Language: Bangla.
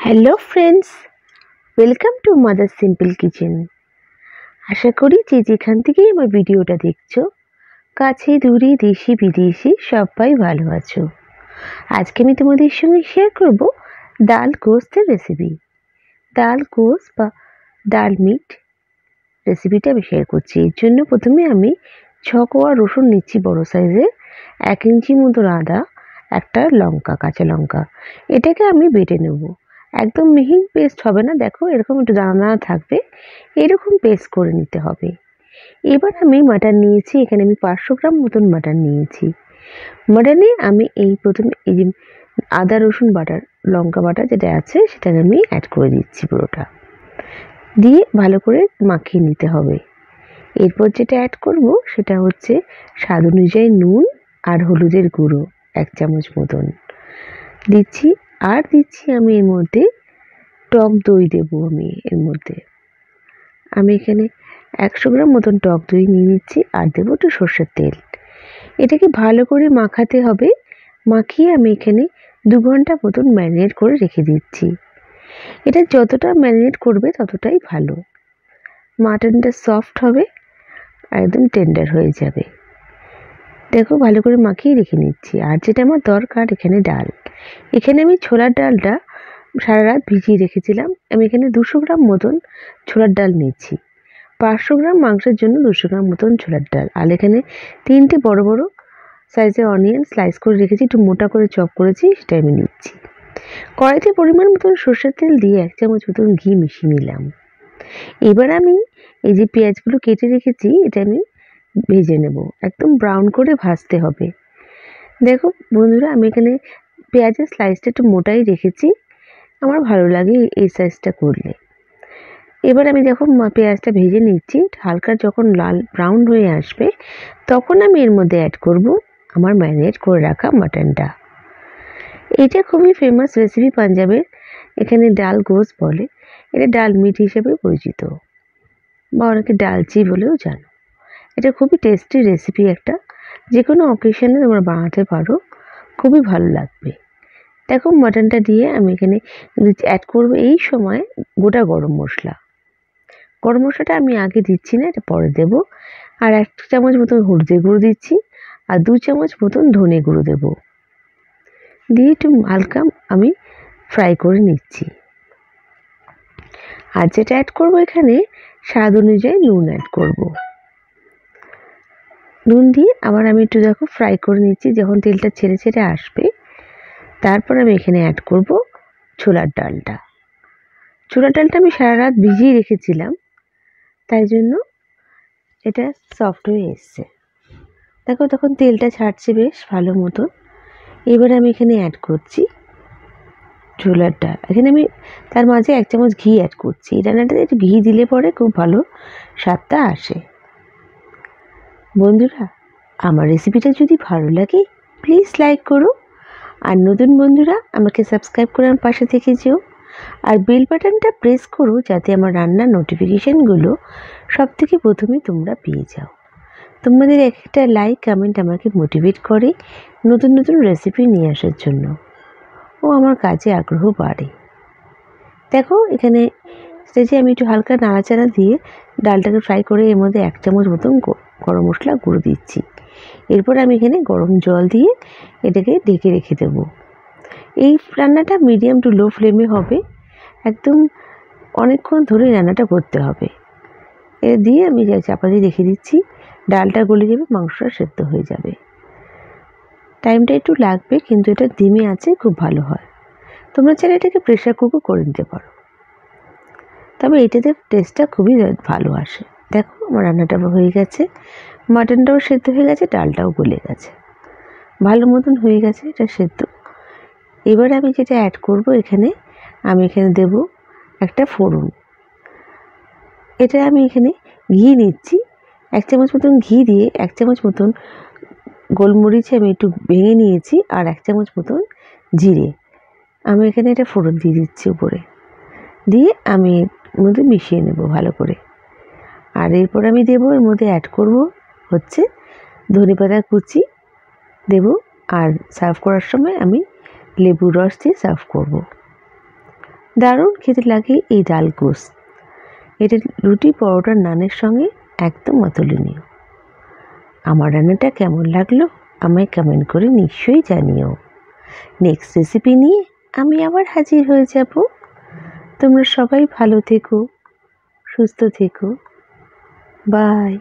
Hello friends, welcome to mother simple kitchen. আশা করি যে যেখান থেকেই আমার ভিডিওটা দেখছো, কাছে দূরে দেশি বিদেশি সবাই ভালো আছো। আজকে আমি তোমাদের সঙ্গে শেয়ার করব ডাল গোস্তের রেসিপি। ডাল গোস্ত বা ডাল মিট রেসিপিটা আমি শেয়ার করছি। এর জন্য প্রথমে আমি 6 কোয়া রসুন নিচ্ছি বড় সাইজের, 1 ইঞ্চি মতো আদা, একটা লঙ্কা, কাঁচা লঙ্কা। এটাকে আমি বেটে নেব। একদম মিহি পেস্ট হবে না, দেখো এরকম একটু দানা দানা থাকবে, এরকম পেস্ট করে নিতে হবে। এবার আমি মাটন নিয়েছি, এখানে আমি 500 গ্রাম মতন মাটন নিয়েছি। মাটনে আমি প্রথমে এই যে আদা রসুন বাটার, লঙ্কা বাটা যেটা আছে সেটাকে আমি অ্যাড করে দিচ্ছি পুরোটা, দিয়ে ভালো করে মাখিয়ে নিতে হবে। এরপর যেটা অ্যাড করব সেটা হচ্ছে স্বাদ অনুযায়ী নুন আর হলুদের গুঁড়ো 1 চামচ মতন দিচ্ছি। আর দিচ্ছি আমি এর মধ্যে টক দই দেবো। আমি এখানে 100 গ্রাম মতন টক দই নিয়ে নিচ্ছি, আর দেবো একটু সর্ষের তেল। এটাকে ভালো করে মাখাতে হবে। মাখিয়ে আমি এখানে 2 ঘন্টা মতন ম্যারিনেট করে রেখে দিচ্ছি। এটা যতটা ম্যারিনেট করবে ততটাই ভালো, মাটনটা সফট হবে, একদম টেন্ডার হয়ে যাবে। দেখো ভালো করে মাখিয়ে রেখে নিচ্ছি। আর যেটা আমার দরকার, এখানে ডাল। এখানে আমি ছোলার ডালটা সারা রাত ভিজিয়ে রেখেছিলাম। আমি এখানে 200 গ্রাম মতন ছোলার ডাল নিচ্ছি। 500 গ্রাম মাংসের জন্য 200 গ্রাম মতন ছোলার ডাল। আর এখানে 3টে বড় বড় সাইজের অনিয়ন স্লাইস করে রেখেছি, একটু মোটা করে চপ করেছি, সেটা আমি নিচ্ছি। কড়াইতে পরিমাণ মতন সর্ষের তেল দিয়ে 1 চামচ মতন ঘি মিশিয়ে নিলাম। এবার আমি এই যে পেঁয়াজগুলো কেটে রেখেছি, এটা আমি ভেজে নেব। একদম ব্রাউন করে ভাজতে হবে। দেখো বন্ধুরা, আমি এখানে পেঁয়াজের স্লাইসটা একটু মোটাই রেখেছি, আমার ভালো লাগে এই সাইজটা করলে। এবার আমি দেখো পেঁয়াজটা ভেজে নিচ্ছি। হালকা যখন লাল ব্রাউন হয়ে আসবে তখন আমি এর মধ্যে অ্যাড করব আমার ম্যারিনেট করে রাখা মাটনটা। এটা খুবই ফেমাস রেসিপি পাঞ্জাবের, এখানে ডাল গোস্ত বলে, এটা ডাল মিট হিসেবে পরিচিত, বা অনেকে ডালচি বলেও জানো। এটা খুবই টেস্টি রেসিপি একটা, যে কোনো অকেশনে তোমরা বানাতে পারো, খুবই ভালো লাগবে। দেখো মাটনটা দিয়ে আমি এখানে অ্যাড করব এই সময় গোটা গরম মশলা। গরম মশলাটা আমি আগে দিচ্ছি না, এটা পরে দেব। আর 1 চামচ মতন হলুদের গুঁড়ো দিচ্ছি, আর 2 চামচ মতন ধনে গুঁড়ো দেব, দিয়ে একটু হালকা আমি ফ্রাই করে নিচ্ছি। আর যেটা অ্যাড করবো এখানে স্বাদ অনুযায়ী নুন অ্যাড করব। নুন দিয়ে আবার আমি একটু দেখো ফ্রাই করে নিচ্ছি। যখন তেলটা ছেড়ে ছেড়ে আসবে তারপর আমি এখানে অ্যাড করব ছোলার ডালটা। ছোলার ডালটা আমি সারা রাত ভিজিয়ে রেখেছিলাম, তাই জন্য এটা সফট হয়ে এসছে। দেখো তখন তেলটা ছাড়ছে বেশ ভালো মতো। এবার আমি এখানে অ্যাড করছি ছোলার ডাল। এখানে আমি তার মাঝে 1 চামচ ঘি অ্যাড করছি। এই রান্নাটাতে একটু ঘি দিলে পরে খুব ভালো স্বাদটা আসে। বন্ধুরা, আমার রেসিপিটা যদি ভালো লাগে প্লিজ লাইক করো, আর নতুন বন্ধুরা আমাকে সাবস্ক্রাইব করে আমার পাশে থেকে যেও, আর বেল বাটনটা প্রেস করো যাতে আমার রান্নার নোটিফিকেশানগুলো সবথেকে প্রথমে তোমরা পেয়ে যাও। তোমাদের একটা লাইক কমেন্ট আমাকে মোটিভেট করে নতুন নতুন রেসিপি নিয়ে আসার জন্য, ও আমার কাজে আগ্রহ বাড়ে। দেখো এখানে স্টেজে আমি একটু হালকা নাড়াচাড়া দিয়ে ডালটাকে ফ্রাই করে এর মধ্যে 1 চামচ মতন গরম মশলা গুঁড়ো দিচ্ছি। এরপর আমি এখানে গরম জল দিয়ে এটাকে ঢেকে রেখে দেবো। এই রান্নাটা মিডিয়াম টু লো ফ্লেমে হবে, একদম অনেকক্ষণ ধরে রান্নাটা করতে হবে। এটা দিয়ে আমি চাপা দিয়ে রেখে দিচ্ছি। ডালটা গলে যাবে, মাংসটা সেদ্ধ হয়ে যাবে। টাইমটা একটু লাগবে, কিন্তু এটা ধিমে আছে খুব ভালো হয়। তোমরা চাইলে এটাকে প্রেশার কুকও করে নিতে পারো, তবে এটাতে টেস্টটা খুবই ভালো আসে। দেখো আমার রান্নাটা হয়ে গেছে, মাটনটাও সেদ্ধ হয়ে গেছে, ডালটাও গলে গেছে, ভালো মতন হয়ে গেছে এটা সেদ্ধ। এবার আমি যেটা অ্যাড করব এখানে, আমি এখানে দেব একটা ফোড়ন। এটা আমি এখানে ঘি নিচ্ছি, 1 চামচ মতন ঘি দিয়ে 1 চামচ মতন গোলমরিচ আমি একটু ভেঙে নিয়েছি, আর 1 চামচ মতন জিরে আমি এখানে এটা ফোড়ন দিয়ে দিচ্ছি উপরে, দিয়ে আমি এর মধ্যে মিশিয়ে নেব ভালো করে। আর এরপর আমি দেবো, এর মধ্যে অ্যাড করব হচ্ছে ধনেপাতা কুচি দেব, আর সার্ভ করার সময় আমি লেবুর রস দিয়ে সার্ভ করব। দারুণ খেতে লাগে এই ডাল গোস। এটা রুটি, পরোটা, নানের সঙ্গে একদম অতুলনীয়। আমার রান্নাটা কেমন লাগলো আমায় কমেন্ট করে নিশ্চয়ই জানিও। নেক্সট রেসিপি নিয়ে আমি আবার হাজির হয়ে যাব। তোমরা সবাই ভালো থেকো, সুস্থ থেকো। বাই।